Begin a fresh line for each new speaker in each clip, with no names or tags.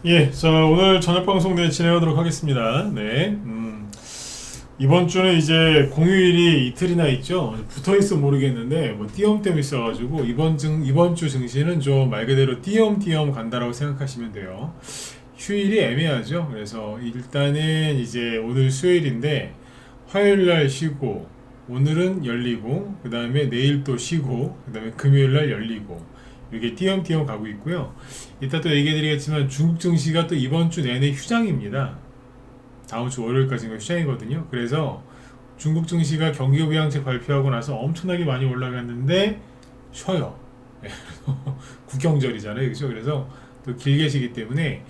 예, 자, 오늘 저녁 방송 진행하도록 하겠습니다. 네. 이번 주는 이제 공휴일이 이틀이나 있죠. 붙어 있어 모르겠는데, 뭐, 띄엄띄엄 있어가지고, 이번 주 증시는 좀 말 그대로 띄엄띄엄 간다라고 생각하시면 돼요. 휴일이 애매하죠. 그래서 일단은 이제 오늘 수요일인데, 화요일 날 쉬고, 오늘은 열리고, 그 다음에 내일 또 쉬고, 그 다음에 금요일 날 열리고, 이게 띄엄띄엄 가고 있고요. 이따 또 얘기해드리겠지만 중국 증시가 또 이번 주 내내 휴장입니다. 다음 주 월요일까지가 휴장이거든요. 그래서 중국 증시가 경기부양책 발표하고 나서 엄청나게 많이 올라갔는데 쉬어요. 국경절이잖아요, 그죠? 그래서 또 길게 쉬기 때문에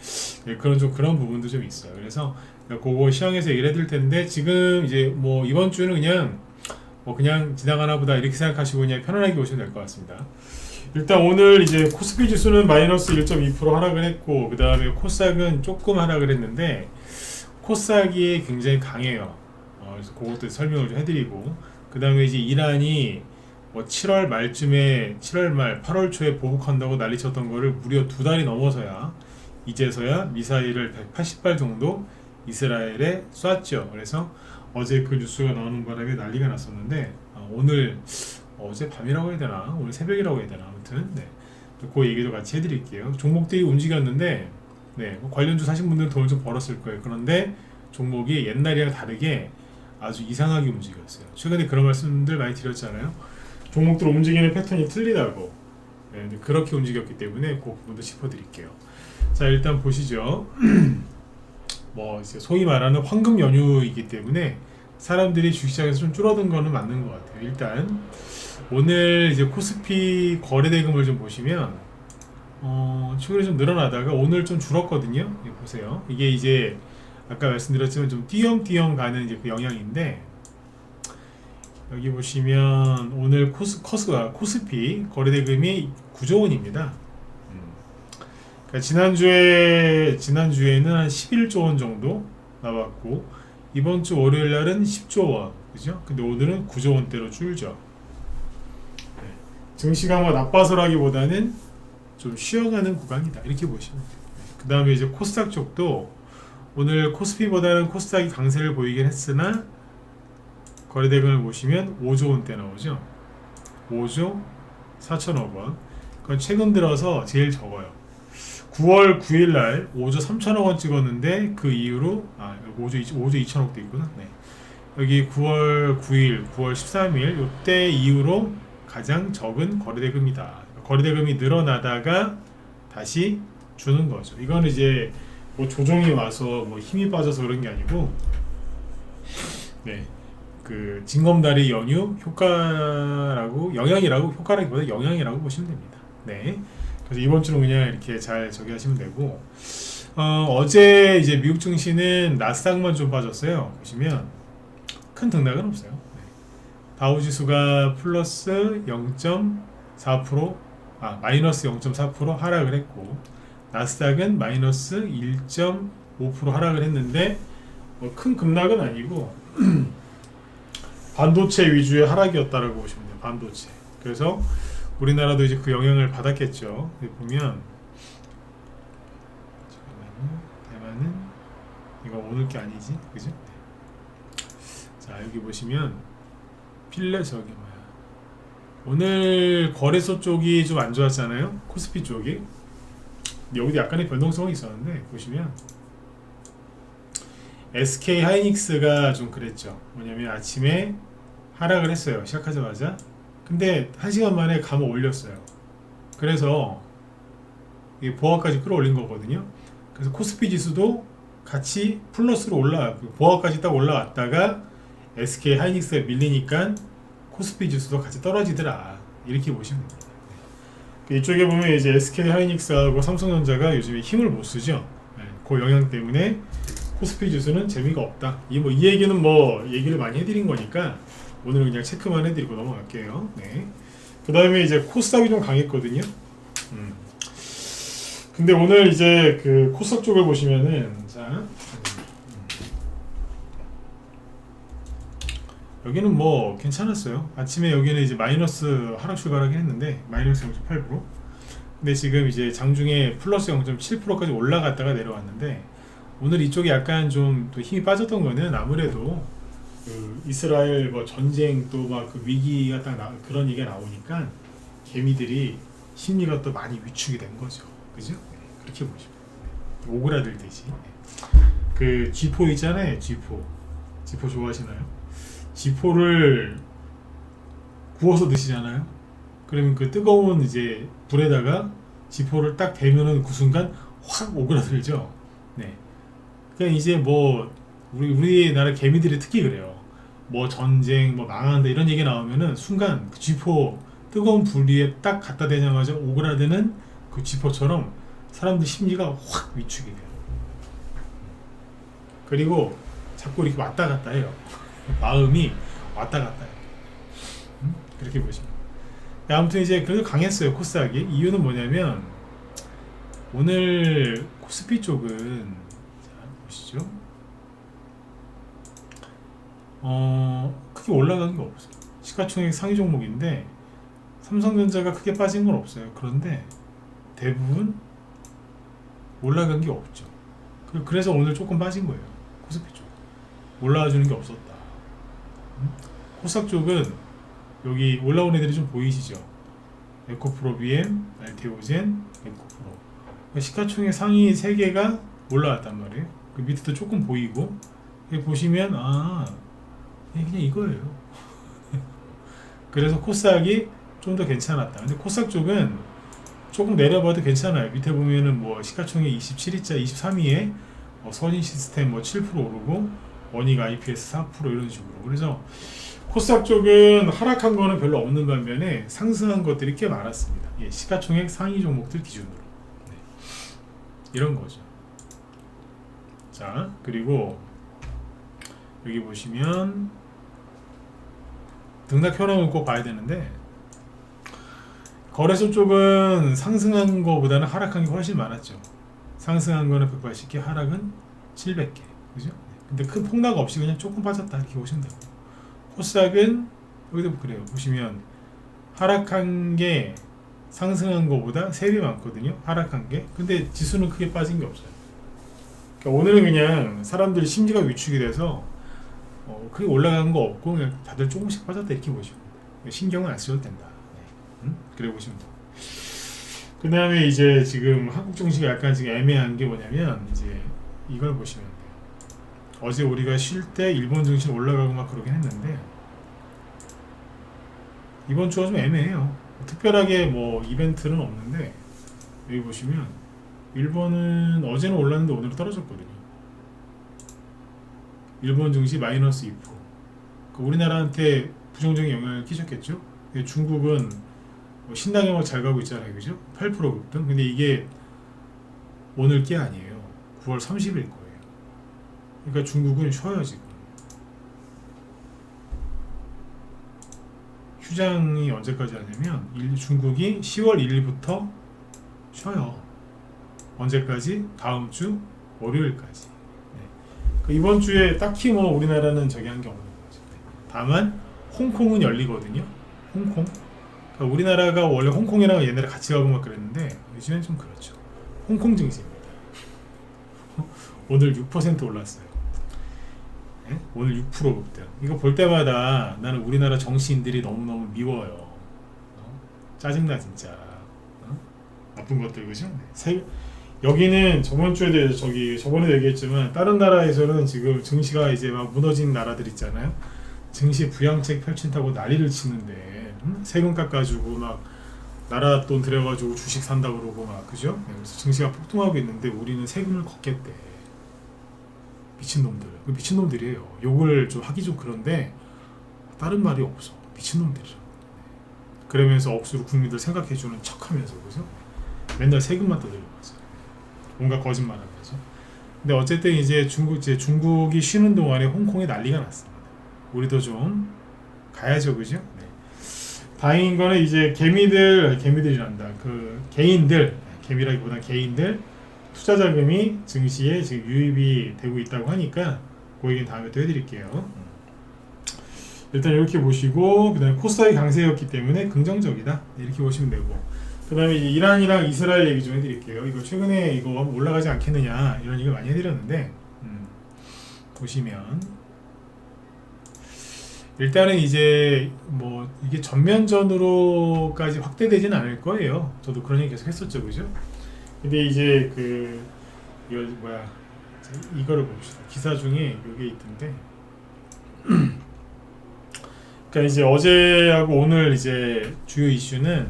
그런 부분도 좀 있어요. 그래서 그거 시황에서 얘기를 해드릴 텐데 지금 이제 뭐 이번 주는 그냥 지나가나 보다 이렇게 생각하시고 그냥 편안하게 보시면 될 것 같습니다. 일단 오늘 이제 코스피 지수는 마이너스 1.2% 하락을 했고, 그 다음에 코스닥은 조금 하락을 했는데, 코스닥이 굉장히 강해요. 그래서 그것도 설명을 좀 해드리고, 그 다음에 이제 이란이 뭐 7월 말쯤에, 7월 말, 8월 초에 보복한다고 난리쳤던 거를 무려 2달이 넘어서야, 이제서야 미사일을 180발 정도 이스라엘에 쐈죠. 그래서 어제 그 뉴스가 나오는 바람에 난리가 났었는데, 오늘 어제 밤이라고 해야 되나 오늘 새벽이라고 해야 되나 아무튼 그 얘기도 같이 해드릴게요. 종목들이 움직였는데 관련주 사신 분들은 돈을 좀 벌었을 거예요. 그런데 종목이 옛날이랑 다르게 아주 이상하게 움직였어요. 최근에 그런 말씀들 많이 드렸잖아요. 종목들 움직이는 패턴이 틀리다고. 그렇게 움직였기 때문에 그 부분도 짚어드릴게요. 자, 일단 보시죠. 뭐 이제 소위 말하는 황금 연휴이기 때문에 사람들이 주식시장에서 좀 줄어든 거는 맞는 것 같아요. 일단 오늘 이제 코스피 거래대금을 좀 보시면 최근에 좀 늘어나다가 오늘 좀 줄었거든요. 보세요. 이게 이제 아까 말씀드렸지만 좀 띄엄띄엄 가는 이제 그 영향인데 여기 보시면 오늘 코스피 거래대금이 9조 원입니다. 그러니까 지난주에는 한 11조 원 정도 나왔고 이번 주 월요일 날은 10조 원, 그죠? 근데 오늘은 9조 원대로 줄죠. 증시가 뭐 나빠서라기보다는 좀 쉬어가는 구간이다 이렇게 보시면 돼요. 그 다음에 이제 코스닥 쪽도 오늘 코스피보다는 코스닥이 강세를 보이긴 했으나 거래대금을 보시면 5조 원대 나오죠. 5조 4천억 원. 그건 최근 들어서 제일 적어요. 9월 9일 날 5조 3천억 원 찍었는데 그 이후로 5조 2천억도 있구나. 여기 9월 9일, 9월 13일 이때 이후로 가장 적은 거래대금이다. 거래대금이 늘어나다가 다시 주는 거죠. 이거는 이제 뭐 조정이 와서 뭐 힘이 빠져서 그런 게 아니고, 그 징검다리 연휴 효과라고 효과라기보다 영향이라고 보시면 됩니다. 그래서 이번 주는 그냥 이렇게 잘 저기 하시면 되고, 어제 이제 미국 증시는 나스닥만 좀 빠졌어요. 보시면 큰 등락은 없어요. 다우지수가 플러스 0.4%, 마이너스 0.4% 하락을 했고, 나스닥은 마이너스 1.5% 하락을 했는데, 큰 급락은 아니고, 반도체 위주의 하락이었다라고 보시면 돼요. 반도체. 그래서 우리나라도 이제 그 영향을 받았겠죠. 여기 보면, 잠깐만요. 대만은, 이거 오늘 게 아니지? 그죠? 자, 여기 보시면, 오늘 거래소 쪽이 좀 안 좋았잖아요. 코스피 쪽이. 여기도 약간의 변동성이 있었는데 보시면 SK 하이닉스가 좀 그랬죠. 뭐냐면 아침에 하락을 했어요. 시작하자마자. 근데 1시간 만에 감아 올렸어요. 그래서 이 보합까지 끌어올린 거거든요. 그래서 코스피 지수도 같이 플러스로 보합까지 딱 올라왔다가 SK 하이닉스가 밀리니까 코스피 지수도 같이 떨어지더라 이렇게 보시면 됩니다. 이쪽에 보면 이제 SK 하이닉스하고 삼성전자가 요즘에 힘을 못 쓰죠. 그 영향 때문에 코스피 지수는 재미가 없다. 이 얘기는 얘기를 많이 해드린 거니까 오늘은 그냥 체크만 해드리고 넘어갈게요. 그 다음에 이제 코스닥이 좀 강했거든요. 근데 오늘 이제 그 코스닥 쪽을 보시면은 여기는 괜찮았어요. 아침에 여기는 이제 마이너스 하락 출발하긴 했는데 마이너스 0.8%. 근데 지금 이제 장중에 플러스 0.7%까지 올라갔다가 내려왔는데 오늘 이쪽에 약간 좀 또 힘이 빠졌던 거는 아무래도 그 이스라엘 뭐 전쟁 또 막 그 위기가 그런 얘기가 나오니까 개미들이 심리가 또 많이 위축이 된 거죠. 그죠? 네, 그렇게 보시면 오그라들듯이. 그 쥐포 있잖아요. 쥐포 좋아하시나요? 쥐포를 구워서 드시잖아요. 그러면 그 뜨거운 이제 불에다가 쥐포를 딱 대면은 그 순간 확 오그라들죠. 네. 그냥 이제 뭐 우리나라 개미들이 특히 그래요. 뭐 전쟁, 뭐 망한다 이런 얘기 나오면은 순간 그 쥐포 뜨거운 불 위에 딱 갖다 대자마자 오그라드는 그 쥐포처럼 사람들 심리가 확 위축이 돼요. 그리고 자꾸 이렇게 왔다 갔다 해요. 마음이 왔다 갔다 해요. 그렇게 보시면. 아무튼 이제 그래도 강했어요. 코스닥이. 이유는 뭐냐면 오늘 코스피 쪽은 자 보시죠. 크게 올라간 게 없어요. 시가총액 상위 종목인데 삼성전자가 크게 빠진 건 없어요. 그런데 대부분 올라간 게 없죠. 그래서 오늘 조금 빠진 거예요. 코스피 쪽 올라와 주는 게 없었다. 코스닥 쪽은 여기 올라온 애들이 좀 보이시죠? 에코프로 BM, 알테오젠, 에코프로. 시가총액 상위 3개가 올라왔단 말이에요. 그 밑에도 조금 보이고 보시면 그냥 이거예요. 그래서 코스닥이 좀 더 괜찮았다. 근데 코스닥 쪽은 조금 내려봐도 괜찮아요. 밑에 보면은 뭐 시가총액 27위자 23위에 선인 시스템 뭐 7% 오르고 원익 IPS 4% 이런 식으로. 그래서 코스닥 쪽은 하락한 거는 별로 없는 반면에 상승한 것들이 꽤 많았습니다. 예, 시가총액 상위 종목들 기준으로. 네. 이런 거죠. 자, 그리고 여기 보시면 등락 현황을 꼭 봐야 되는데 거래소 쪽은 상승한 거보다는 하락한 게 훨씬 많았죠. 상승한 거는 180개, 하락은 700개. 그죠? 근데 큰 폭락 없이 그냥 조금 빠졌다 이렇게 보시면 되고. 코스닥은 여기도 그래요. 보시면 하락한 게 상승한 거보다 3배 많거든요. 하락한 게. 근데 지수는 크게 빠진 게 없어요. 그러니까 오늘은 그냥 사람들이 심리가 위축이 돼서 크게 올라간 거 없고 그냥 다들 조금씩 빠졌다 이렇게 보시면 돼요. 신경은 안 써도 된다. 네. 그래 보시면 돼요. 그 다음에 이제 지금 한국 증시가 약간 지금 애매한 게 뭐냐면 이제 이걸 보시면 돼요. 어제 우리가 쉴 때 일본 증시 올라가고 막 그러긴 했는데 이번 주가 좀 애매해요. 특별하게 뭐 이벤트는 없는데 여기 보시면 일본은 어제는 올랐는데 오늘은 떨어졌거든요. 일본 증시 마이너스 2%. 우리나라한테 부정적인 영향을 끼쳤겠죠. 중국은 뭐 신나게 막 잘 가고 있잖아요, 그죠? 8% 급등. 근데 이게 오늘 게 아니에요. 9월 30일 거예요. 그러니까 중국은 쉬어요 지금. 휴장이 언제까지 하냐면 중국이 10월 1일부터 쉬어요. 언제까지? 다음 주 월요일까지. 네. 이번 주에 딱히 뭐 우리나라는 저기 한 게 없는 거죠. 다만 홍콩은 열리거든요. 홍콩. 그러니까 우리나라가 원래 홍콩이랑 옛날에 같이 가고 막 그랬는데 요즘엔 좀 그렇죠. 홍콩 증시입니다. 오늘 6% 올랐어요. 네? 오늘 6% 급등. 이거 볼 때마다 나는 우리나라 정치인들이 너무너무 미워요. 짜증나 진짜. 나쁜 것들 그죠? 네. 여기는 저번 주에도 저번에도 얘기했지만 다른 나라에서는 지금 증시가 이제 막 무너진 나라들 있잖아요. 증시 부양책 펼친다고 난리를 치는데 세금 깎아주고 막 나라 돈 들여가지고 주식 산다 그러고 막 그죠? 네, 그래서 증시가 폭등하고 있는데 우리는 세금을 걷겠대. 미친놈들. 미친놈들이에요. 욕을 좀 하기 좀 그런데 다른 말이 없어. 미친놈들이죠. 그러면서 억수로 국민들 생각해주는 척하면서 그죠? 맨날 세금만 떠들면서 뭔가 거짓말하면서. 근데 어쨌든 이제 중국이 쉬는 동안에 홍콩에 난리가 났습니다. 우리도 좀 가야죠, 그죠? 네. 다행인 거는 이제 개미들이란다. 그 개인들, 개미라기보단 개인들 투자 자금이 증시에 지금 유입이 되고 있다고 하니까 그 얘기는 다음에 또 해드릴게요. 일단 이렇게 보시고 그다음에 코스닥이 강세였기 때문에 긍정적이다 이렇게 보시면 되고 그 다음에 이란이랑 이스라엘 얘기 좀 해드릴게요. 이거 최근에 이거 올라가지 않겠느냐 이런 얘기를 많이 해드렸는데 보시면 일단은 이제 뭐 이게 전면전으로까지 확대되지는 않을 거예요. 저도 그런 얘기 계속 했었죠, 그죠? 근데 이제 그 이거 뭐야 이거를 봅시다. 기사 중에 이게 있던데. 그러니까 이제 어제하고 오늘 이제 주요 이슈는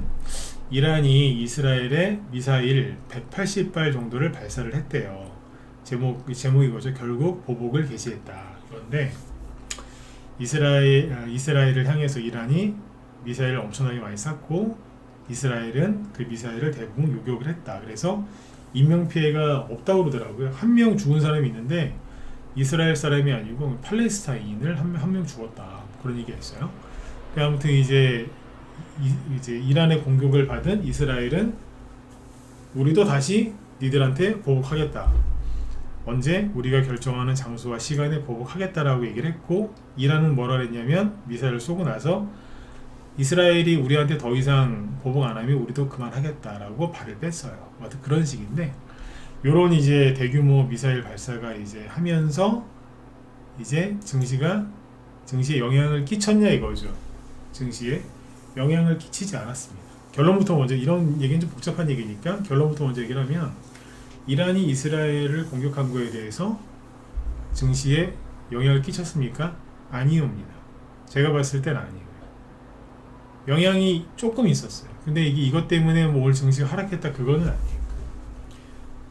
이란이 이스라엘에 미사일 180발 정도를 발사를 했대요. 제목이 이거죠. 결국 보복을 개시했다. 그런데 이스라엘을 향해서 이란이 미사일을 엄청나게 많이 쐈고 이스라엘은 그 미사일을 대부분 요격을 했다. 그래서 인명피해가 없다고 그러더라고요. 한 명 죽은 사람이 있는데 이스라엘 사람이 아니고 팔레스타인을 한 명 죽었다. 그런 얘기가 있어요. 아무튼 이제 이란의 공격을 받은 이스라엘은 우리도 다시 니들한테 보복하겠다. 언제? 우리가 결정하는 장소와 시간에 보복하겠다라고 얘기를 했고 이란은 뭐라 그랬냐면 미사일을 쏘고 나서 이스라엘이 우리한테 더 이상 보복 안 하면 우리도 그만하겠다라고 발을 뺐어요. 아무튼 그런 식인데 요런 이제 대규모 미사일 발사가 이제 하면서 이제 증시에 영향을 끼쳤냐 이거죠. 증시에 영향을 끼치지 않았습니다. 결론부터 먼저 이런 얘기는 좀 복잡한 얘기니까 결론부터 먼저 얘기를 하면 이란이 이스라엘을 공격한 거에 대해서 증시에 영향을 끼쳤습니까? 아니옵니다. 제가 봤을 땐 아니에요. 영향이 조금 있었어요. 근데 이것 때문에 뭐 올 증시가 하락했다 그거는 아니에요.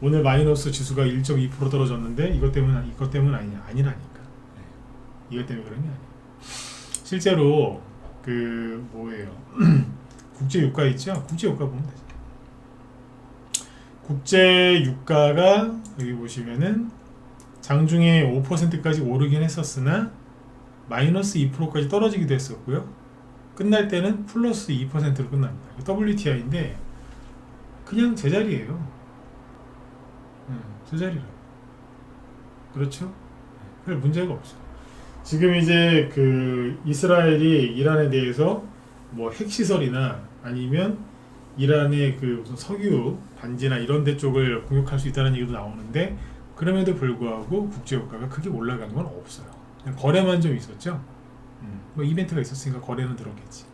오늘 마이너스 지수가 1.2% 떨어졌는데 이것 때문 아니냐? 아니라니까. 네. 이것 때문에 그런 게 아니에요. 실제로 그 뭐예요? 국제 유가 있죠? 국제 유가 보면 되죠. 국제 유가가 여기 보시면은 장중에 5%까지 오르긴 했었으나 마이너스 2%까지 떨어지기도 했었고요. 끝날 때는 플러스 2%로 끝납니다. WTI인데 그냥 제자리예요. 제자리라. 그렇죠? 별 문제가 없어요. 지금 이제 그 이스라엘이 이란에 대해서 뭐 핵시설이나 아니면 이란의 그 무슨 석유 단지나 이런 데 쪽을 공격할 수 있다는 얘기도 나오는데 그럼에도 불구하고 국제유가가 크게 올라간 건 없어요. 그냥 거래만 좀 있었죠. 뭐 이벤트가 있었으니까 거래는 들었겠지.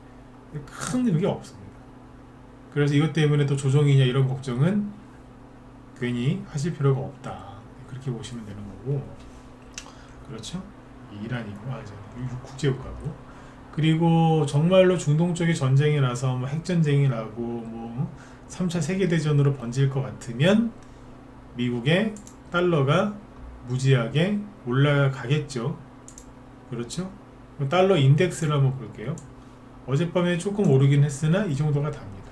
큰 의미가 없습니다. 그래서 이것 때문에 또 조정이냐 이런 걱정은 괜히 하실 필요가 없다. 그렇게 보시면 되는 거고. 그렇죠? 이란이고, 국제유가고. 그리고 정말로 중동 쪽에 전쟁이 나서 뭐 핵전쟁이 나고 뭐 3차 세계대전으로 번질 것 같으면 미국의 달러가 무지하게 올라가겠죠. 그렇죠? 달러 인덱스를 한번 볼게요. 어젯밤에 조금 오르긴 했으나 이 정도가 답니다.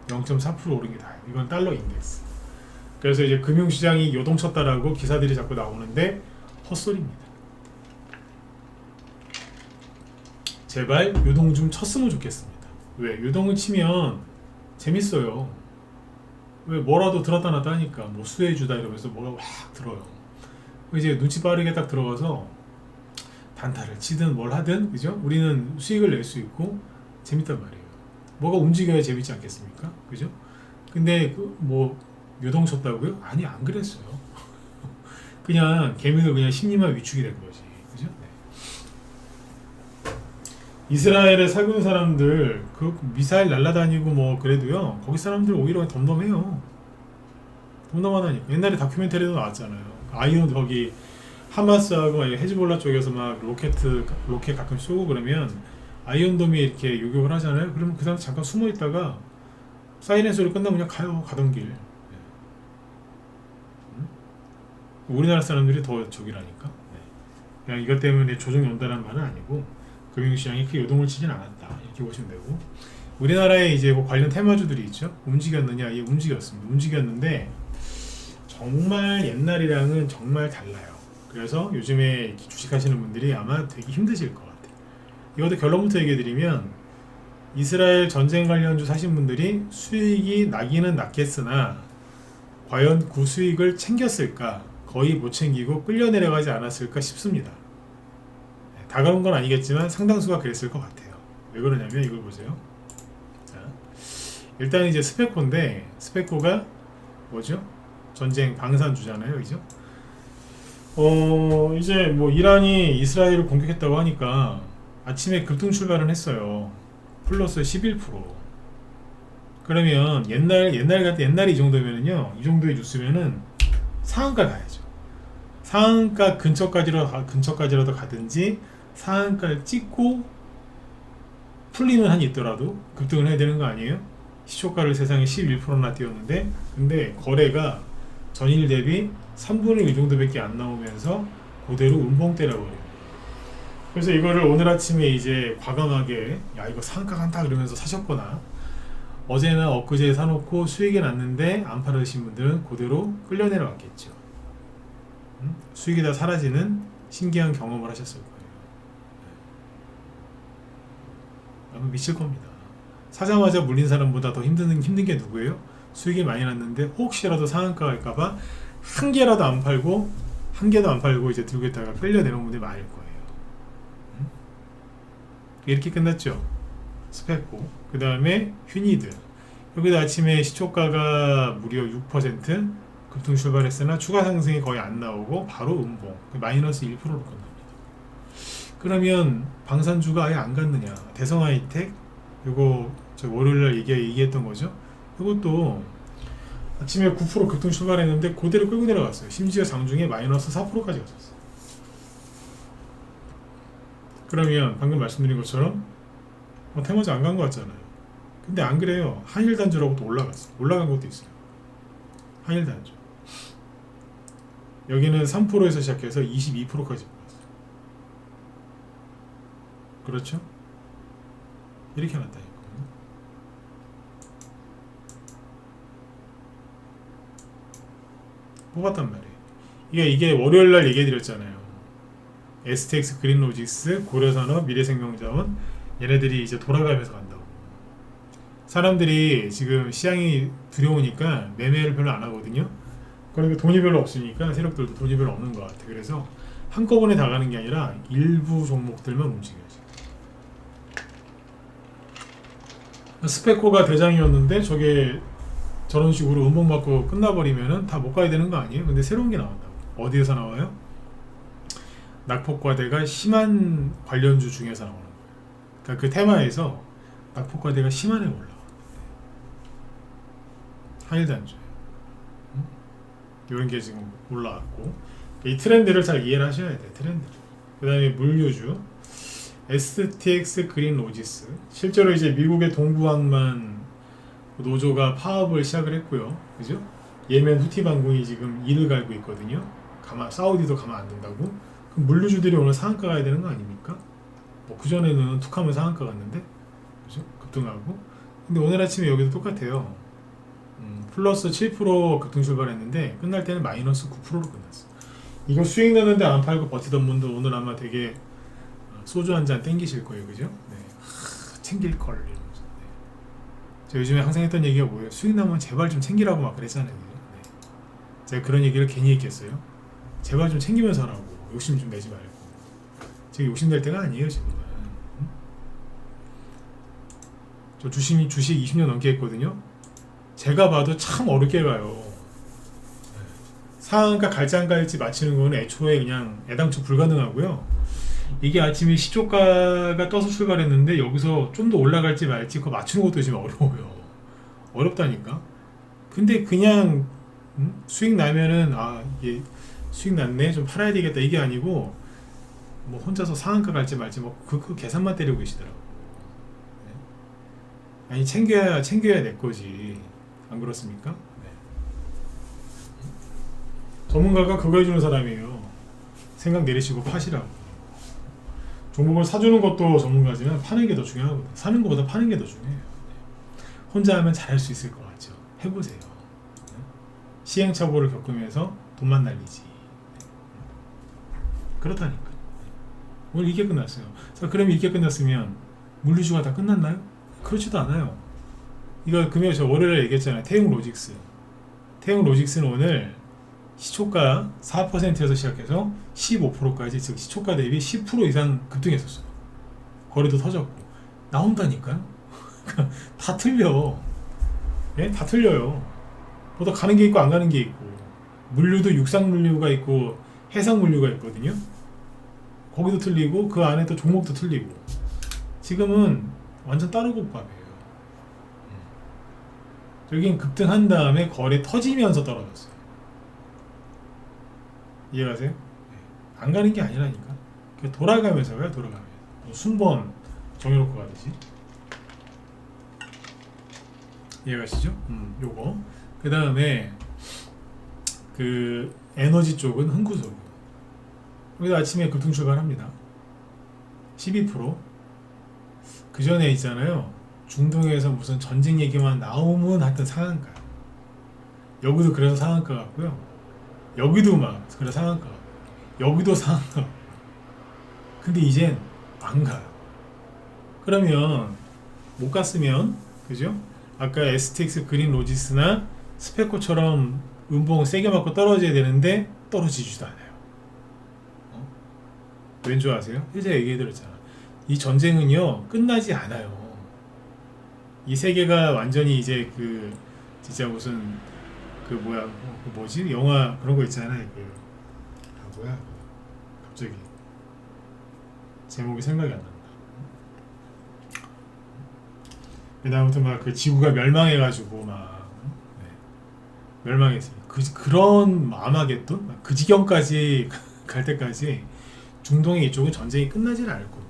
0.4% 오른 게 다예요. 이건 달러 인덱스. 그래서 이제 금융시장이 요동쳤다라고 기사들이 자꾸 나오는데 헛소리입니다. 제발 요동 좀 쳤으면 좋겠습니다. 왜? 요동을 치면 재밌어요. 왜? 뭐라도 들었다 놨다 하니까 뭐 수혜주다 이러면서 뭐가 확 들어요. 이제 눈치 빠르게 딱 들어가서 단타를 치든 뭘 하든, 그죠? 우리는 수익을 낼 수 있고 재밌단 말이에요. 뭐가 움직여야 재밌지 않겠습니까? 그죠? 근데 뭐 요동 쳤다고요? 아니, 안 그랬어요. 그냥 개미도 그냥 심리만 위축이 된 거지. 그죠? 네. 이스라엘에 살고 있는 사람들 그 미사일 날라다니고 뭐 그래도요, 거기 사람들 오히려 덤덤해요. 덤덤하다니까. 옛날에 다큐멘터리도 나왔잖아요. 아이온 거기 하마스하고 헤즈볼라 쪽에서 막 로켓 가끔 쏘고 그러면 아이언돔이 이렇게 요격을 하잖아요. 그러면 그 사람 잠깐 숨어 있다가 사이렌 소리 끝나면 그냥 가요. 가던 길. 우리나라 사람들이 더 저기라니까. 그냥 이것 때문에 조정이 온다는 말은 아니고 금융시장이 크게 요동을 치진 않았다. 이렇게 보시면 되고, 우리나라에 이제 뭐 관련 테마주들이 있죠. 움직였느냐? 예, 움직였습니다. 움직였는데 정말 옛날이랑은 정말 달라요. 그래서 요즘에 주식하시는 분들이 아마 되게 힘드실 것 같아요. 이것도 결론부터 얘기해드리면, 이스라엘 전쟁 관련주 사신 분들이 수익이 나기는 났겠으나 과연 그 수익을 챙겼을까? 거의 못 챙기고 끌려 내려가지 않았을까 싶습니다. 다 그런 건 아니겠지만 상당수가 그랬을 것 같아요. 왜 그러냐면 이걸 보세요. 자, 일단 이제 스페코인데 스페코가 뭐죠? 전쟁 방산주잖아요, 그죠? 이제 뭐 이란이 이스라엘을 공격했다고 하니까 아침에 급등 출발은 했어요. 플러스 11%. 그러면 옛날에 이 정도면은요, 이 정도의 뉴스면은 상한가 가야죠. 상한가 근처까지라도 가든지 상한가를 찍고 풀리는 한이 있더라도 급등을 해야 되는 거 아니에요? 시초가를 세상에 11%나 띄웠는데, 근데 거래가 전일 대비 3분의 1 정도밖에 안 나오면서 그대로 음봉 때려버려요. 그래서 이거를 오늘 아침에 이제 과감하게 야 이거 상한가 간다 그러면서 사셨거나, 어제나 엊그제 사놓고 수익이 났는데 안 팔으신 분들은 그대로 끌려 내려왔겠죠. 수익이 다 사라지는 신기한 경험을 하셨을 거예요. 아마 미칠 겁니다. 사자마자 물린 사람보다 더 힘든 게 누구예요? 수익이 많이 났는데 혹시라도 상한가 갈까봐 한 개도 안 팔고 이제 들고 있다가 끌려 내려온 분들이 많을 거예요. 이렇게 끝났죠. 스페코. 그 다음에 휴니드. 여기도 아침에 시초가가 무려 6% 급등 출발했으나 추가 상승이 거의 안 나오고 바로 음봉. 마이너스 1%로 끝납니다. 그러면 방산주가 아예 안 갔느냐? 대성하이텍, 이거 저 월요일날 얘기했던 거죠. 이것도 아침에 9% 급등 출발했는데 그대로 끌고 내려갔어요. 심지어 장중에 마이너스 4%까지 갔었어요. 그러면 방금 말씀드린 것처럼 테마주 안 간 것 같잖아요. 근데 안 그래요. 한일단주라고 또 올라갔어요. 올라간 것도 있어요. 한일단주. 여기는 3%에서 시작해서 22%까지 올랐어요. 그렇죠? 이렇게 났다니까요. 뽑았단 말이에요. 이게 월요일날 얘기해드렸잖아요. STX, 그린로직스, 고려산업, 미래생명자원, 얘네들이 이제 돌아가면서 간다고. 사람들이 지금 시장이 두려우니까 매매를 별로 안 하거든요. 그러니까 돈이 별로 없으니까 세력들도 돈이 별로 없는 것 같아. 그래서 한꺼번에 다 가는 게 아니라 일부 종목들만 움직여야지. 스페코가 대장이었는데 저게 저런 식으로 음봉 맞고 끝나버리면은 다 못 가야 되는 거 아니에요? 근데 새로운 게 나온다고. 어디에서 나와요? 낙폭과대가 심한 관련주 중에서 나오는 거예요. 그러니까 그 테마에서 낙폭과대가 심한 애 올라와. 한일단주예요. 이런 게 지금 올라왔고, 이 트렌드를 잘 이해를 하셔야 돼요. 트렌드를. 그 다음에 물류주 STX 그린로지스, 실제로 이제 미국의 동부항만 노조가 파업을 시작을 했고요. 그죠? 예멘 후티 반군이 지금 이를 갈고 있거든요. 사우디도 가만 안 둔다고. 그럼 물류주들이 오늘 상한가 가야 되는 거 아닙니까? 뭐 그전에는 툭하면 상한가 갔는데, 그죠? 급등하고. 근데 오늘 아침에 여기도 똑같아요. 플러스 7% 급등 출발했는데 끝날 때는 마이너스 9%로 끝났어. 이거 수익 나는데 안 팔고 버티던 분들 오늘 아마 되게 소주 한 잔 땡기실 거예요. 그죠? 네. 챙길 걸 이러면서. 네. 제가 요즘에 항상 했던 얘기가 뭐예요? 수익 나면 제발 좀 챙기라고 막 그랬잖아요. 네. 제가 그런 얘기를 괜히 했겠어요? 제발 좀 챙기면서 하라고. 욕심 좀 내지 말고. 제가 욕심 낼 때가 아니에요 지금은. 저 주식 20년 넘게 했거든요. 제가 봐도 참 어렵게 가요. 상한가 갈지 안 갈지 맞추는 거는 애초에 그냥 애당초 불가능하고요. 이게 아침에 시초가가 떠서 출발했는데 여기서 좀 더 올라갈지 말지 그거 맞추는 것도 지금 어려워요. 어렵다니까. 근데 그냥 수익 나면은 이게 수익 났네 좀 팔아야 되겠다 이게 아니고 뭐 혼자서 상한가 갈지 말지 뭐 그 계산만 때리고 계시더라고. 아니 챙겨야 내 거지. 안 그렇습니까? 네. 전문가가 그거 해주는 사람이에요. 생각 내리시고 파시라고. 종목을 사주는 것도 전문가지만 파는 게 더 중요하거든요. 사는 것보다 파는 게 더 중요해요. 네. 혼자 하면 잘할 수 있을 것 같죠. 해보세요. 네. 시행착오를 겪으면서 돈만 날리지. 네. 그렇다니까. 네. 오늘 이게 끝났어요. 자, 그러면 이게 끝났으면 물류주가 다 끝났나요? 그렇지도 않아요. 이거 금요일 저 월요일에 얘기했잖아요. 태웅 로직스는 오늘 시초가 4%에서 시작해서 15%까지 즉 시초가 대비 10% 이상 급등했었어요. 거래도 터졌고 나온다니까요. 다 틀려. 예? 다 틀려요. 보다 가는 게 있고 안 가는 게 있고, 물류도 육상 물류가 있고 해상 물류가 있거든요. 거기도 틀리고 그 안에 또 종목도 틀리고. 지금은 완전 다른 국밥이에요. 여긴 급등한 다음에 거래 터지면서 떨어졌어요. 이해가세요? 안 가는 게 아니라니까. 돌아가면서 가요. 돌아가면서 순번 정해놓고 가듯이. 이해가시죠? 요거. 그 다음에 그 에너지 쪽은 흥구소유. 여기도 아침에 급등 출발합니다. 12%. 그 전에 있잖아요. 중동에서 무슨 전쟁 얘기만 나오면 하여튼 상한가. 여기도 그래서 상한가 같고요. 여기도 막 그래서 상한가. 여기도 상한가. 근데 이젠 안 가요. 그러면 못 갔으면 그죠? 아까 STX 그린 로지스나 스페코처럼 음봉 세게 맞고 떨어져야 되는데 떨어지지도 않아요. 왠 줄 아세요? 제가 얘기해드렸잖아. 이 전쟁은요 끝나지 않아요. 이 세계가 완전히 이제 그 진짜 무슨 그 뭐야 그 뭐지 영화 그런 거 있잖아요. 그 뭐야 갑자기 제목이 생각이 안 난다. 근데 아무튼 막 그 지구가 멸망해가지고 막 멸망했어요. 그런 아마겟돈 그 지경까지 갈 때까지 중동의 이쪽은 전쟁이 끝나지는 않을 겁니다.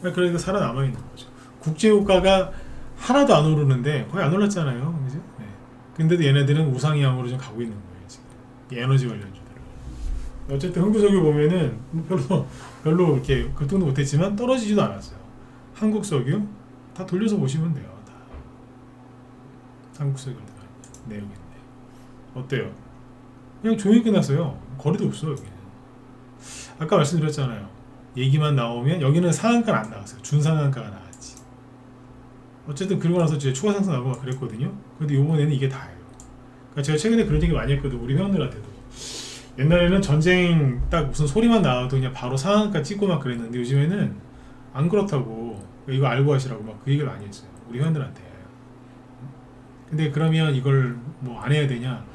그러니까 살아남아 있는 거죠. 국제유가가 하나도 안 오르는데 거의 안 올랐잖아요. 그죠? 네. 근데도 얘네들은 우상향으로 좀 가고 있는 거예요. 지금 이 에너지 관련주들. 어쨌든 흥구석유 보면은 별로 이렇게 급등도 못했지만 떨어지지도 않았어요. 한국석유 다 돌려서 보시면 돼요. 다. 한국석유 네, 여기 있네. 어때요? 그냥 조용히 끝났어요. 거리도 없어요. 여기는. 아까 말씀드렸잖아요. 얘기만 나오면 여기는 상한가는 안 나왔어요. 준상한가가 나왔지. 어쨌든 그러고 나서 이제 추가 상승 나고 그랬거든요. 근데 이번에는 이게 다예요. 그러니까 제가 최근에 그런 얘기 많이 했거든요. 우리 회원들한테도. 옛날에는 전쟁 딱 무슨 소리만 나와도 그냥 바로 상한가 찍고 막 그랬는데 요즘에는 안 그렇다고 이거 알고 하시라고 막 그 얘기를 많이 했어요. 우리 회원들한테. 근데 그러면 이걸 뭐 안 해야 되냐?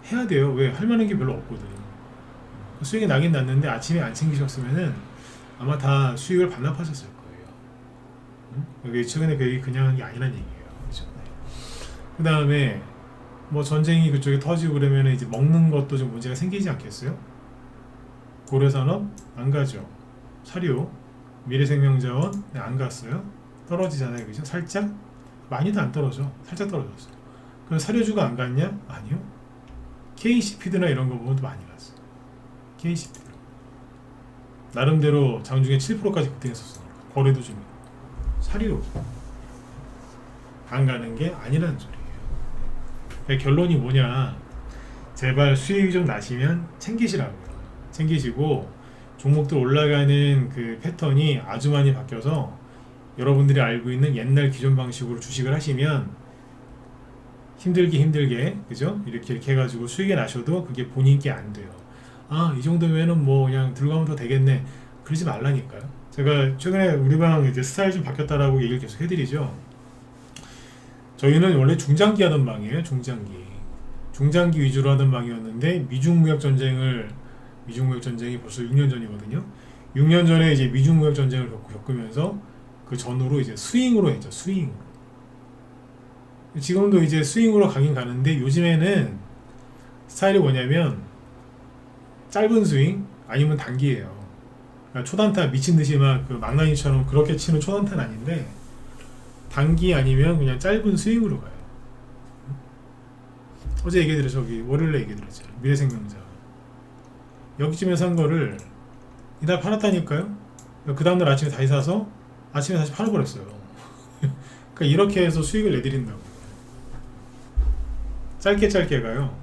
해야 돼요. 왜? 할 만한 게 별로 없거든. 수익이 나긴 났는데 아침에 안 챙기셨으면은 아마 다 수익을 반납하셨을 거예요. 여기 최근에 그 얘기 그냥 한 게 아니란 얘기예요. 그렇죠? 그 다음에 뭐 전쟁이 그쪽에 터지고 그러면 이제 먹는 것도 좀 문제가 생기지 않겠어요? 고려산업 안 가죠. 사료, 미래생명자원 네, 안 갔어요. 떨어지잖아요, 그죠? 살짝 많이도 안 떨어져. 살짝 떨어졌어요. 그럼 사료주가 안 갔냐? 아니요. KC피드나 이런 거 보면 또 많이 갔어. KC피드 나름대로 장중에 7%까지 급등했었으니까 거래도 좀 있고. 사료 안 가는 게 아니라는 소리예요. 그러니까 결론이 뭐냐? 제발 수익이 좀 나시면 챙기시라고요. 챙기시고 종목들 올라가는 그 패턴이 아주 많이 바뀌어서 여러분들이 알고 있는 옛날 기존 방식으로 주식을 하시면 힘들게 그죠? 이렇게 해가지고 수익이 나셔도 그게 본인께 안 돼요. 아, 이 정도면은 뭐 그냥 들고 가면 더 되겠네. 그러지 말라니까요. 제가 최근에 우리 방 이제 스타일 좀 바뀌었다라고 얘기를 계속 해드리죠. 저희는 원래 중장기 하던 방이에요. 중장기 위주로 하던 방이었는데 미중 무역 전쟁이 벌써 6년 전이거든요. 6년 전에 이제 미중 무역 전쟁을 겪으면서 그 전후로 이제 스윙으로 했죠. 스윙으로. 지금도 이제 스윙으로 가긴 가는데 요즘에는 스타일이 뭐냐면 짧은 스윙 아니면 단기예요. 그러니까 초단타 미친 듯이 막 그 망나니처럼 그렇게 치는 초단타는 아닌데 단기 아니면 그냥 짧은 스윙으로 가요. 어제 얘기해드렸죠. 저기 월요일에 얘기해드렸죠. 미래생명자 여기쯤에서 한 거를 이날 팔았다니까요. 그 다음날 아침에 다시 사서 아침에 다시 팔아버렸어요. 그러니까 이렇게 해서 수익을 내드린다고. 짧게 가요.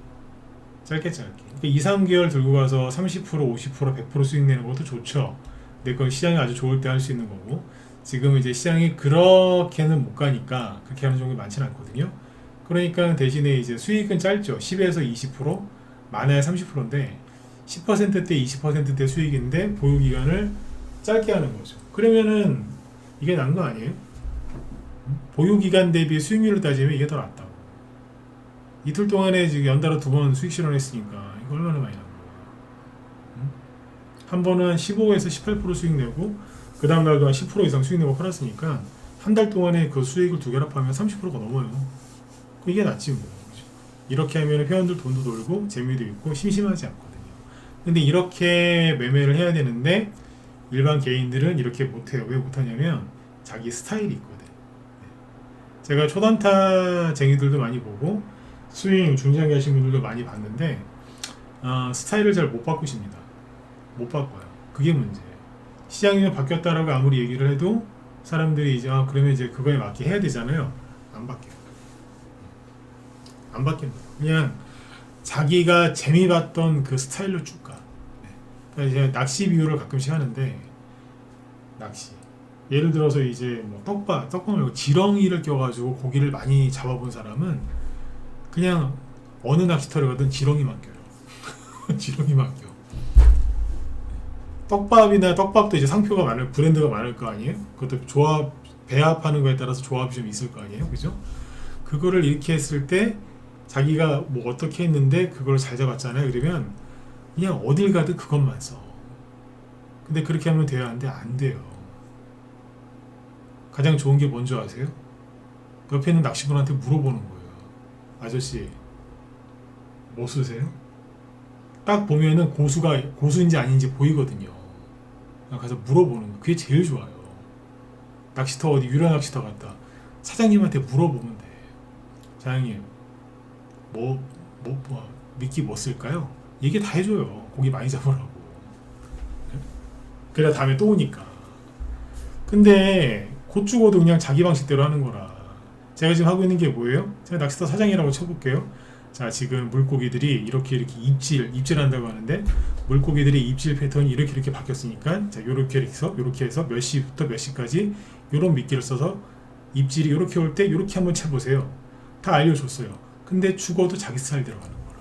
짧게. 그러니까 2, 3개월 들고 가서 30%, 50%, 100% 수익 내는 것도 좋죠. 근데 그건 시장이 아주 좋을 때 할 수 있는 거고 지금 이제 시장이 그렇게는 못 가니까 그렇게 하는 종목이 많지는 않거든요. 그러니까 대신에 이제 수익은 짧죠. 10에서 20%, 많아야 30%인데 10%대 20%대 수익인데 보유 기간을 짧게 하는 거죠. 그러면은 이게 난 거 아니에요? 보유기간 대비 수익률을 따지면 이게 더 낫다고. 이틀 동안에 지금 연달아 2번 수익 실현했으니까 이거 얼마나 많이 나는 거야. 응? 한 번은 15에서 18% 수익 내고 그 다음 날도 한 10% 이상 수익 내고 팔았으니까 한 달 동안에 그 수익을 두 개를 합하면 30%가 넘어요. 이게 낫지 뭐. 그죠? 이렇게 하면 회원들 돈도 돌고 재미도 있고 심심하지 않거든요. 근데 이렇게 매매를 해야 되는데 일반 개인들은 이렇게 못해요. 왜 못하냐면 자기 스타일이 있거든. 제가 초단타쟁이들도 많이 보고 스윙 중장기 하신 분들도 많이 봤는데 스타일을 잘 못 바꾸십니다. 못 바꿔요. 그게 문제예요. 시장이 바뀌었다라고 아무리 얘기를 해도 사람들이 이제 그러면 이제 그거에 맞게 해야 되잖아요. 안 바뀌어요. 안 바뀝니다. 그냥 자기가 재미 봤던 그 스타일로 쭉 가. 그러니까 이제 낚시 비유를 가끔씩 하는데 낚시. 예를 들어서 이제 뭐 떡밥 말고 지렁이를 껴가지고 고기를 많이 잡아본 사람은 그냥 어느 낚시터를 가든 지렁이만 껴요. 지렁이만 껴. 떡밥도 이제 상표가 많을, 브랜드가 많을 거 아니에요? 그것도 조합, 배합하는 거에 따라서 조합이 좀 있을 거 아니에요? 그죠? 그거를 이렇게 했을 때 자기가 뭐 어떻게 했는데 그걸 잘 잡았잖아요. 그러면 그냥 어딜 가든 그것만 써. 근데 그렇게 하면 돼야 하는데 안 돼요. 가장 좋은 게 뭔지 아세요? 옆에 있는 낚시분한테 물어보는 거예요. 아저씨, 뭐 쓰세요? 딱 보면은 고수인지 아닌지 보이거든요. 가서 물어보는 거. 그게 제일 좋아요. 낚시터 어디 유료 낚시터 갔다 사장님한테 물어보면 돼. 사장님, 미끼 뭐 쓸까요? 얘기 다 해줘요. 고기 많이 잡으라고. 그래야 다음에 또 오니까. 근데 곧 죽어도 그냥 자기 방식대로 하는 거라. 제가 지금 하고 있는 게 뭐예요? 제가 낚시터 사장이라고 쳐볼게요. 자, 지금 물고기들이 이렇게 입질한다고 하는데 물고기들이 입질 패턴이 이렇게 바뀌었으니까 자, 요렇게 해서 몇 시부터 몇 시까지 요런 미끼를 써서 입질이 요렇게 올 때 요렇게 한번 쳐보세요. 다 알려줬어요. 근데 죽어도 자기 스타일대로 가는 거라.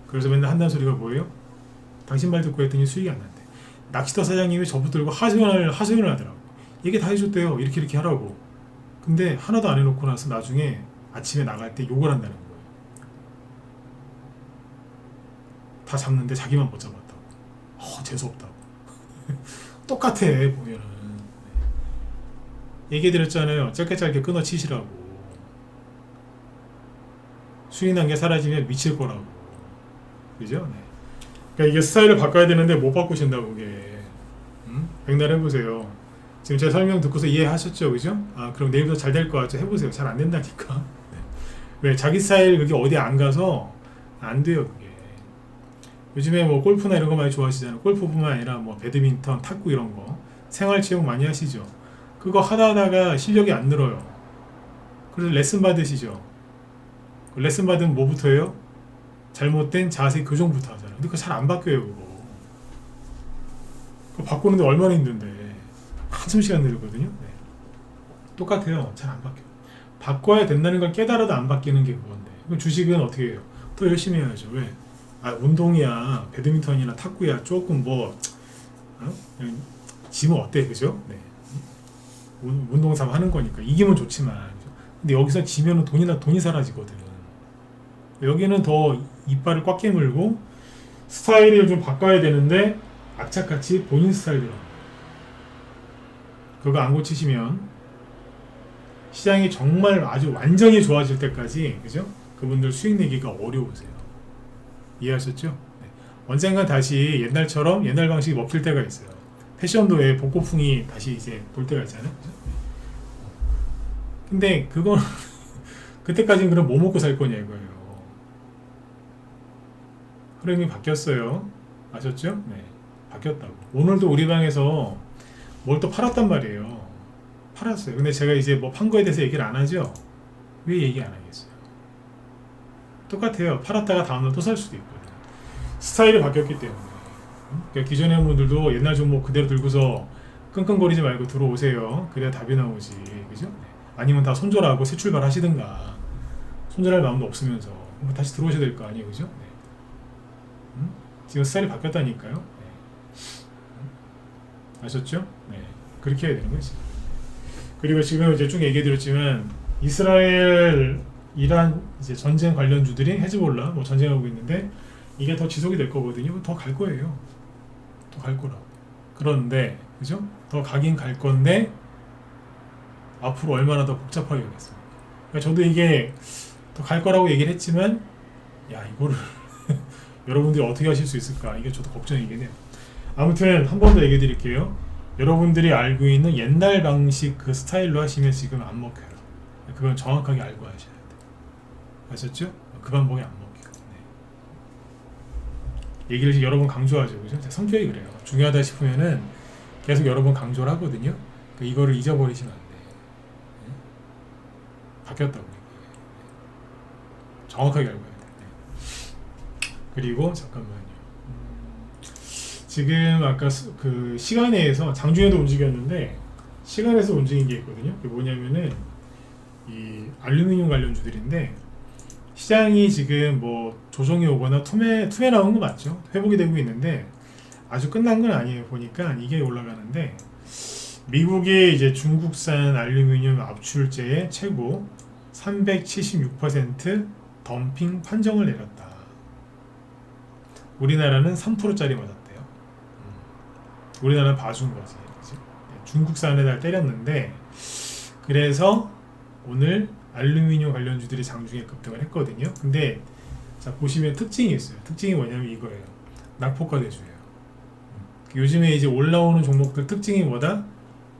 그래서 맨날 한다는 소리가 뭐예요? 당신 말 듣고 했더니 수익이 안 난대. 낚시터 사장님이 저 붙들고 하소연을 하더라고. 얘기 다 해줬대요. 이렇게 하라고. 근데 하나도 안 해놓고 나서 나중에 아침에 나갈 때 욕을 한다는 거예요. 다 잡는데 자기만 못 잡았다고. 재수없다고. 똑같아 보면은. 얘기해드렸잖아요. 짧게 끊어 치시라고. 수익 난 게 사라지면 미칠 거라고. 그죠? 네. 그러니까 이게 스타일을 바꿔야 되는데 못 바꾸신다고. 그게 백날 해보세요. 지금 제 설명 듣고서 이해하셨죠? 그죠? 그럼 내일부터 잘 될 거 같죠? 해보세요. 잘 안 된다니까. 네. 왜? 자기 스타일 그게 어디 안 가서 안 돼요. 그게. 요즘에 뭐 골프나 이런 거 많이 좋아하시잖아요. 골프뿐만 아니라 뭐 배드민턴, 탁구 이런 거 생활체육 많이 하시죠. 그거 하다가 실력이 안 늘어요. 그래서 레슨 받으시죠. 레슨 받으면 뭐부터 해요? 잘못된 자세 교정부터 하잖아요. 근데 그거 잘 안 바뀌어요. 그거 바꾸는데 얼마나 힘든데 한참 시간 들거든요. 네. 똑같아요. 잘 안 바뀌어요. 바꿔야 된다는 걸 깨달아도 안 바뀌는 게 그건데. 그럼 주식은 어떻게 해요? 더 열심히 해야죠. 왜? 운동이야, 배드민턴이나 탁구야, 조금 지면 어때, 그죠? 네. 운동 삼아 하는 거니까 이기면 좋지만, 근데 여기서 지면은 돈이 사라지거든. 여기는 더 이빨을 꽉 깨물고 스타일을 좀 바꿔야 되는데 악착같이 본인 스타일대로. 그거 안 고치시면 시장이 정말 아주 완전히 좋아질 때까지, 그죠? 그분들 수익 내기가 어려우세요. 이해하셨죠? 네. 언젠간 다시 옛날처럼 옛날 방식이 먹힐 때가 있어요. 패션도 왜 복고풍이 다시 이제 돌 때가 있잖아요. 그죠? 근데 그건 그때까지는 그럼 뭐 먹고 살 거냐 이거예요. 흐름이 바뀌었어요. 아셨죠? 네. 바뀌었다고. 오늘도 우리 방에서 뭘 또 팔았단 말이에요. 팔았어요. 근데 제가 이제 뭐 판 거에 대해서 얘기를 안 하죠? 왜 얘기 안 하겠어요? 똑같아요. 팔았다가 다음날 또 살 수도 있거든. 스타일이 바뀌었기 때문에. 그러니까 기존의 분들도 옛날 종목 그대로 들고서 끙끙거리지 말고 들어오세요. 그래야 답이 나오지. 그죠? 아니면 다 손절하고 새 출발 하시든가. 손절할 마음도 없으면서 다시 들어오셔야 될 거 아니에요. 그죠? 네. 지금 스타일이 바뀌었다니까요. 네. 아셨죠? 네. 그렇게 해야 되는 거지. 그리고 지금 이제 쭉 얘기해드렸지만 이스라엘 이란 이제 전쟁 관련주들이 헤즈볼라 뭐 전쟁하고 있는데 이게 더 지속이 될 거거든요. 더 갈 거예요. 더 갈 거라고. 그런데 그죠? 더 가긴 갈 건데 앞으로 얼마나 더 복잡하게 가겠습니까? 그러니까 저도 이게 더 갈 거라고 얘기를 했지만 야 이거를 여러분들이 어떻게 하실 수 있을까? 이게 저도 걱정이긴 해요. 아무튼 한 번 더 얘기해 드릴게요. 여러분들이 알고 있는 옛날 방식 그 스타일로 하시면 지금 안 먹혀요. 그건 정확하게 알고 하셔야 돼요. 아셨죠? 그 방법이 안 먹혀요. 네. 얘기를 여러 번 강조하죠. 그죠? 제 성격이 그래요. 중요하다 싶으면은 계속 여러 번 강조를 하거든요. 그러니까 이거를 잊어버리시면 안 돼요. 네? 바뀌었다고. 정확하게 알고 해야 돼요. 네. 그리고 잠깐만요. 지금 아까 그 시간에서 장중에도 움직였는데 시간에서 움직인 게 있거든요. 그게 뭐냐면은 이 알루미늄 관련주들인데 시장이 지금 뭐 조정이 오거나 투매 나온 거 맞죠? 회복이 되고 있는데 아주 끝난 건 아니에요. 보니까 이게 올라가는데 미국의 이제 중국산 알루미늄 압출제의 최고 376% 덤핑 판정을 내렸다. 우리나라는 3%짜리 맞았대요. 우리나라는 봐준 거지. 그치? 중국산에다 때렸는데 그래서 오늘 알루미늄 관련주들이 장중에 급등을 했거든요. 근데 자 보시면 특징이 있어요. 특징이 뭐냐면 이거예요. 낙폭과대주예요. 요즘에 이제 올라오는 종목들 특징이 뭐다?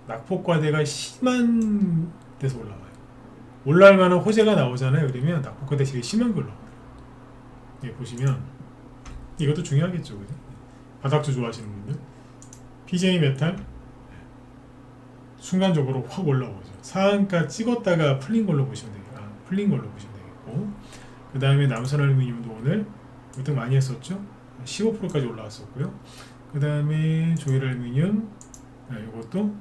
낙폭과대가 심한 데서 올라와요. 올라올 만한 호재가 나오잖아요. 그러면 낙폭과대 되게 심한 걸로. 예, 보시면 이것도 중요하겠죠. 그죠? 바닥주 좋아하시는 분들. PJ 메탈 순간적으로 확 올라오죠. 상한가 찍었다가 풀린 걸로 보시면 되겠고, 풀린 걸로 보시면 되겠고, 그 다음에 남선알루미늄도 오늘 그때 많이 했었죠. 15%까지 올라왔었고요. 그 다음에 조일알루미늄 이것도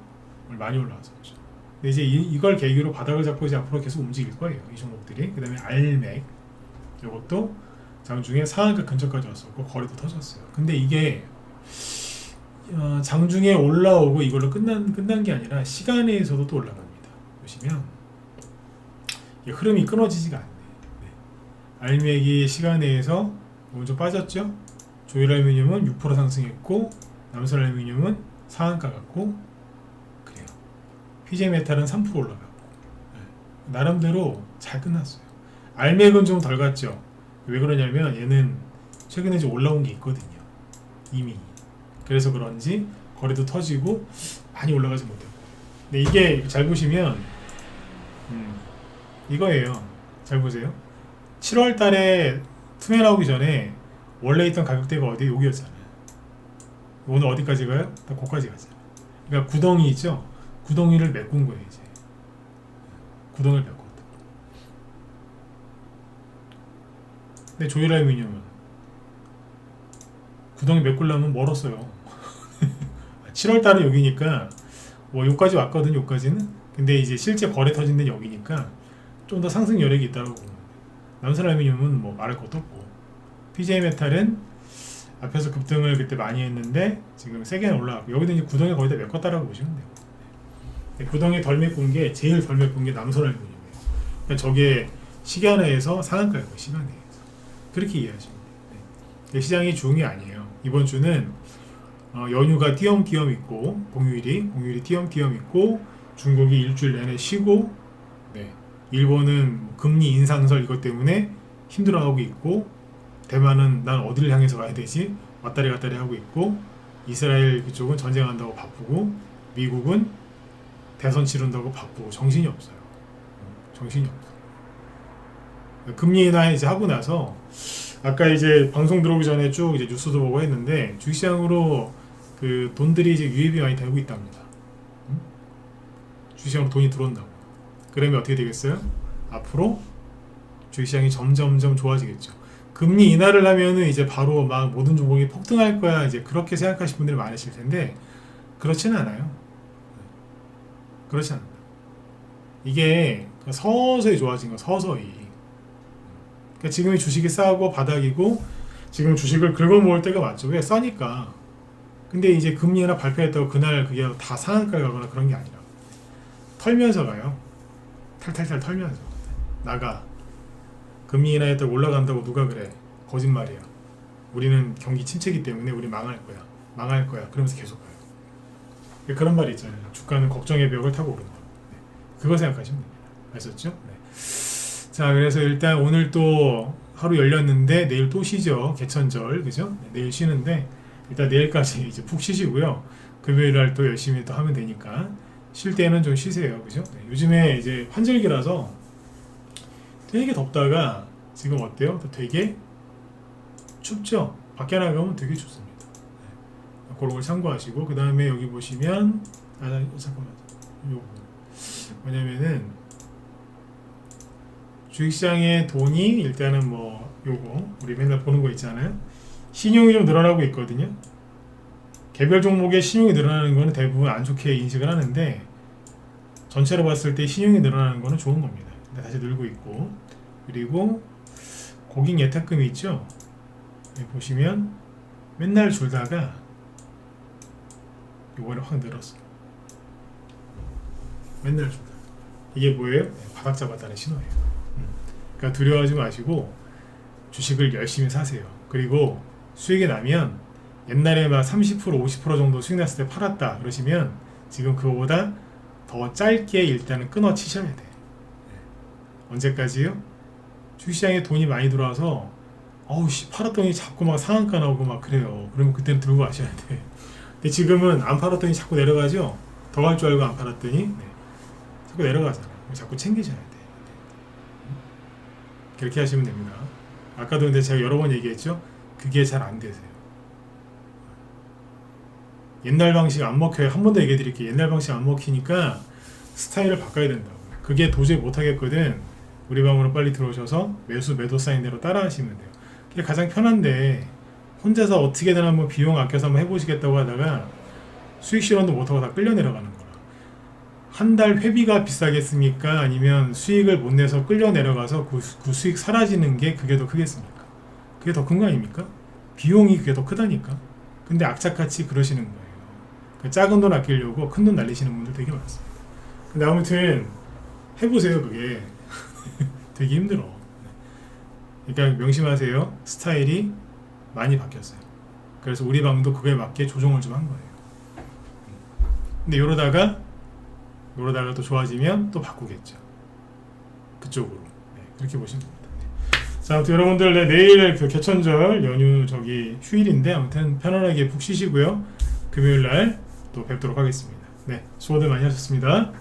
많이 올라왔었죠. 근데 이제 이걸 계기로 바닥을 잡고 이제 앞으로 계속 움직일 거예요. 이 종목들이. 그 다음에 알맥 이것도 장중에 상한가 근처까지 왔었고 거래도 터졌어요. 근데 이게 장중에 올라오고 이걸로 끝난 게 아니라 시간에서도 또 올라갑니다. 보시면 흐름이 끊어지지가 않네. 네. 알맥이 시간에서 먼저 빠졌죠. 조일알루미늄은 6% 상승했고 남선알루미늄은 상한가 갔고 그래요. PJ메탈은 3% 올라갔고 네. 나름대로 잘 끝났어요. 알맥은 좀 덜 갔죠. 왜 그러냐면 얘는 최근에 이제 올라온 게 있거든요. 이미. 그래서 그런지 거래도 터지고 많이 올라가지 못해요. 근데 이게 잘 보시면 이거예요. 잘 보세요. 7월 달에 투매 나오기 전에 원래 있던 가격대가 어디 여기였잖아요. 오늘 어디까지 가요? 다 거기까지 가잖아요. 그러니까 구덩이 있죠? 구덩이를 메꾼 거예요. 이제 구덩이를 메꿨다. 근데 조일알루미늄은 구덩이 메꾸려면 멀었어요. 7월 달은 여기니까 뭐 여기까지 왔거든. 여기까지는. 근데 이제 실제 거래 터진 데는 여기니까 좀 더 상승 여력이 있다고 보면 남선알루미늄은 뭐 말할 것도 없고 PJ메탈은 앞에서 급등을 그때 많이 했는데 지금 세게는 올라가고 여기도 이제 구덩이 거의 다 메꿨다라고 보시면 돼요. 구덩이 덜 메꾼 게 제일 덜 메꾼 게 남선알루미늄이에요. 그러니까 저게 시간에서 상한가예요. 시간에서 그렇게 이해하시면 돼요. 네. 시장이 중이 아니에요. 이번 주는 연휴가 띄엄띄엄 있고 공휴일이 띄엄띄엄 있고 중국이 일주일 내내 쉬고 네. 일본은 금리 인상설 이것 때문에 힘들어하고 있고 대만은 난 어디를 향해서 가야 되지 왔다리 갔다리 하고 있고 이스라엘 그쪽은 전쟁한다고 바쁘고 미국은 대선 치른다고 바쁘고 정신이 없어요. 정신이 없어요. 금리 인하 이제 하고 나서 아까 이제 방송 들어오기 전에 쭉 이제 뉴스도 보고 했는데 주식시장으로 그 돈들이 이제 유입이 많이 되고 있답니다. 주식시장으로 돈이 들어온다고. 그러면 어떻게 되겠어요? 앞으로 주식시장이 점점점 좋아지겠죠. 금리 인하를 하면은 이제 바로 막 모든 종목이 폭등할 거야. 이제 그렇게 생각하시는 분들이 많으실 텐데 그렇지는 않아요. 그렇지 않아요. 이게 서서히 좋아진 거 서서히. 그러니까 지금이 주식이 싸고 바닥이고 지금 주식을 긁어모을 때가 맞죠. 왜? 싸니까. 근데 이제 금리 인하 발표했다고 그날 그게 다 상한가에 가거나 그런 게 아니라 털면서 가요. 탈탈탈 털면서 나가. 금리 인하에 딱 올라간다고 누가 그래? 거짓말이야. 우리는 경기 침체기 때문에 우리 망할 거야. 망할 거야. 그러면서 계속 가요. 그런 말이 있잖아요. 주가는 걱정의 벽을 타고 오른다. 네. 그거 생각하시면 됩니다. 아셨죠? 네. 자, 그래서 일단 오늘 또 하루 열렸는데 내일 또 쉬죠. 개천절, 그죠? 네, 내일 쉬는데 일단 내일까지 이제 푹 쉬시고요. 금요일 날 또 열심히 또 하면 되니까 쉴 때는 좀 쉬세요, 그죠? 네, 요즘에 이제 환절기라서 되게 덥다가 지금 어때요? 되게 춥죠? 밖에 나가면 되게 춥습니다. 네. 그런 걸 참고하시고 그 다음에 여기 보시면 잠깐만 요거 뭐냐면은 주식시장의 돈이 일단은 뭐 요거 우리 맨날 보는 거 있잖아요. 신용이 좀 늘어나고 있거든요. 개별 종목의 신용이 늘어나는 거는 대부분 안 좋게 인식을 하는데 전체로 봤을 때 신용이 늘어나는 거는 좋은 겁니다. 다시 늘고 있고 그리고 고객 예탁금이 있죠. 여기 보시면 맨날 줄다가 요번에 확 늘었어. 맨날 줄다. 이게 뭐예요? 바닥 잡았다는 신호예요. 그러니까 두려워하지 마시고 주식을 열심히 사세요. 그리고 수익이 나면 옛날에 막 30% 50% 정도 수익 났을 때 팔았다 그러시면 지금 그거보다 더 짧게 일단은 끊어 치셔야 돼. 언제까지요? 주식시장에 돈이 많이 들어와서 어우씨 팔았더니 자꾸 막 상한가 나오고 막 그래요. 그러면 그때는 들고 가셔야 돼. 근데 지금은 안 팔았더니 자꾸 내려가죠. 더 갈 줄 알고 안 팔았더니 네. 자꾸 내려가잖아요. 자꾸 챙기셔야 돼. 그렇게 하시면 됩니다. 아까도 근데 제가 여러 번 얘기했죠. 그게 잘 안 되세요. 옛날 방식 안 먹혀요. 한 번 더 얘기해 드릴게요. 옛날 방식 안 먹히니까 스타일을 바꿔야 된다고. 그게 도저히 못 하겠거든. 우리 방으로 빨리 들어오셔서 매수 매도 사인 대로 따라 하시면 돼요. 그게 가장 편한데 혼자서 어떻게든 한번 비용 아껴서 한번 해보시겠다고 하다가 수익 실현도 못하고 다 끌려 내려가는 거라. 한 달 회비가 비싸겠습니까? 아니면 수익을 못 내서 끌려 내려가서 그 수익 사라지는 게 그게 더 크겠습니까? 그게 더 큰 거 아닙니까? 비용이 그게 더 크다니까. 근데 악착같이 그러시는 거예요. 작은 돈 아끼려고 큰 돈 날리시는 분들 되게 많습니다. 근데 아무튼 해보세요. 그게 되게 힘들어. 그러니까 명심하세요. 스타일이 많이 바뀌었어요. 그래서 우리 방도 그거에 맞게 조정을 좀 한 거예요. 근데 이러다가 또 좋아지면 또 바꾸겠죠. 그쪽으로. 네, 그렇게 보시면 됩니다. 네. 자, 아무튼 여러분들 내일 그 개천절 연휴 휴일인데 아무튼 편안하게 푹 쉬시고요. 금요일 날 또 뵙도록 하겠습니다. 네, 수고들 많이 하셨습니다.